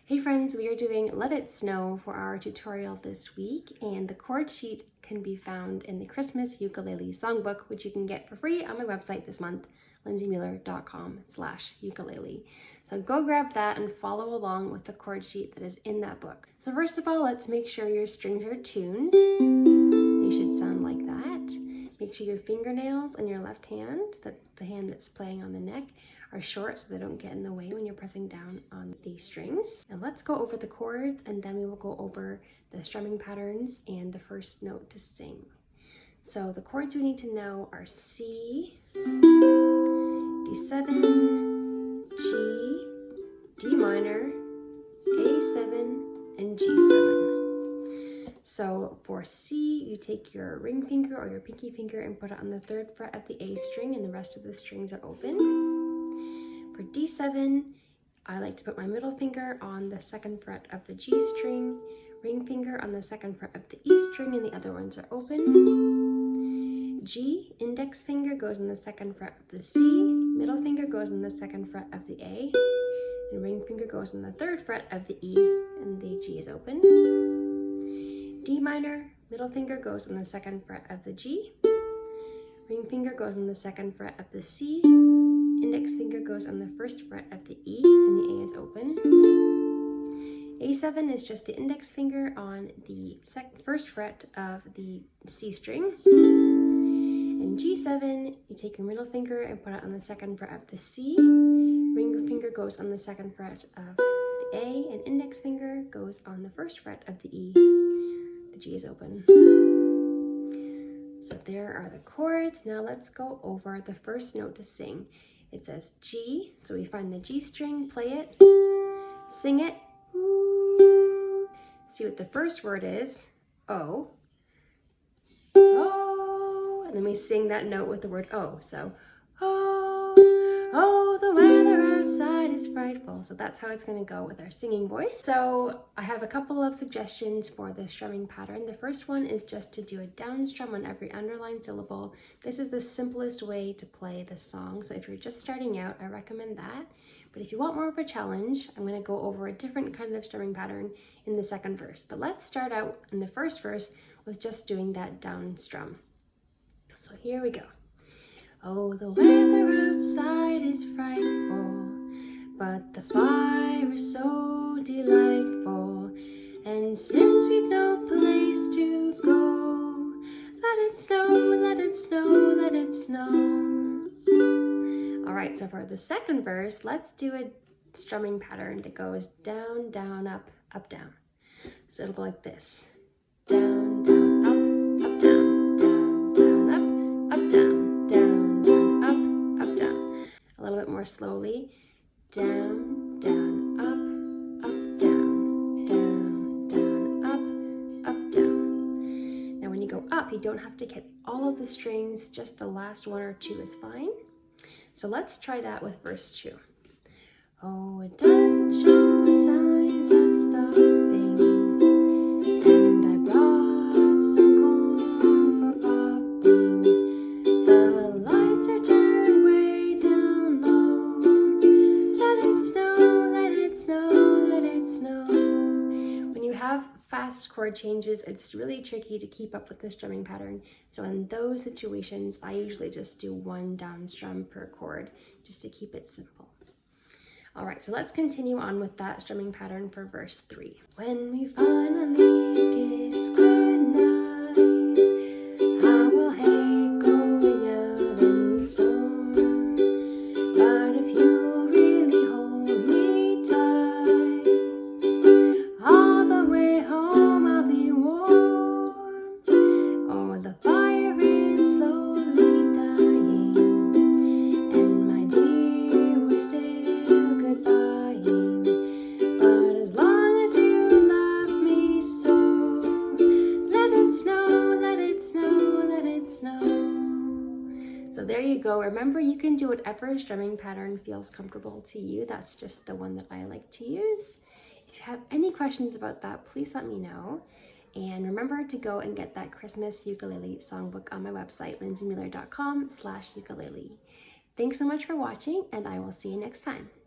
Hey friends, we are doing Let It Snow for our tutorial this week, and the chord sheet can be found in the Christmas Ukulele Songbook, which you can get for free on my website this month, lindsaymuller.com/ukulele. So go grab that and follow along with the chord sheet that is in that book. So first of all, let's make sure your strings are tuned. They should sound like that. Make sure your fingernails on your left hand, the hand that's playing on the neck, are short so they don't get in the way when you're pressing down on the strings. And let's go over the chords, and then we will go over the strumming patterns and the first note to sing. So the chords we need to know are C, D7, G, D minor, A7, and G7. So for C, you take your ring finger or your pinky finger and put it on the 3rd fret of the A string, and the rest of the strings are open. For D7, I like to put my middle finger on the 2nd fret of the G string, ring finger on the 2nd fret of the E string, and the other ones are open. G, index finger goes on the 2nd fret of the C, middle finger goes on the 2nd fret of the A, and ring finger goes on the 3rd fret of the E, and the G is open. D minor, middle finger goes on the 2nd fret of the G, ring finger goes on the 2nd fret of the C, index finger goes on the 1st fret of the E, and the A is open. A7 is just the index finger on the 1st fret of the C string. And G7, you take your middle finger and put it on the 2nd fret of the C, ring finger goes on the 2nd fret of the A, and index finger goes on the 1st fret of the E. The G is open. So there are the chords. Now let's go over the first note to sing. It says G, so we find the G string, play it, sing it, see what the first word is, O, O, and then we sing that note with the word O. So, O, oh, the weather outside is frightful. So that's how it's going to go with our singing voice. So I have a couple of suggestions for the strumming pattern. The first one is just to do a down strum on every underlined syllable. This is the simplest way to play the song. So if you're just starting out, I recommend that. But if you want more of a challenge, I'm going to go over a different kind of strumming pattern in the second verse. But let's start out in the first verse with just doing that down strum. So here we go. Oh, the weather outside is frightful, but the fire is so delightful. And since we've no place to go, let it snow, let it snow, let it snow. All right, so for the second verse, let's do a strumming pattern that goes down, down, up, down. So it'll go like this. Down, down, up, down, down, down, up, down. A little bit more slowly. Down, down, up, down, down, down, up, down. Now when you go up, you don't have to hit all of the strings, just the last 1 or 2 is fine. So let's try that with verse 2. Oh, it doesn't show signs of stopping, and I brought some corn for popping. The lights are turned way down low. Let it snow, let it snow, let it snow. When you have fast chord changes, it's really tricky to keep up with the strumming pattern. So in those situations, I usually just do 1 down strum per chord just to keep it simple. All right, so let's continue on with that strumming pattern for verse 3. When we finally kiss goodnight, I will hate going out in the storm. But if you really hold me tight, all the way home I'll be warm. Oh, the fire is slowly dying, and my dear, we're still goodbying. But as long as you love me so, let it snow, let it snow, let it snow. So there you go. Remember, you can do whatever strumming pattern feels comfortable to you. That's just the one that I like to use. If you have any questions about that, please let me know. And remember to go and get that Christmas ukulele songbook on my website, lindsaymuller.com/ukulele. Thanks so much for watching, and I will see you next time.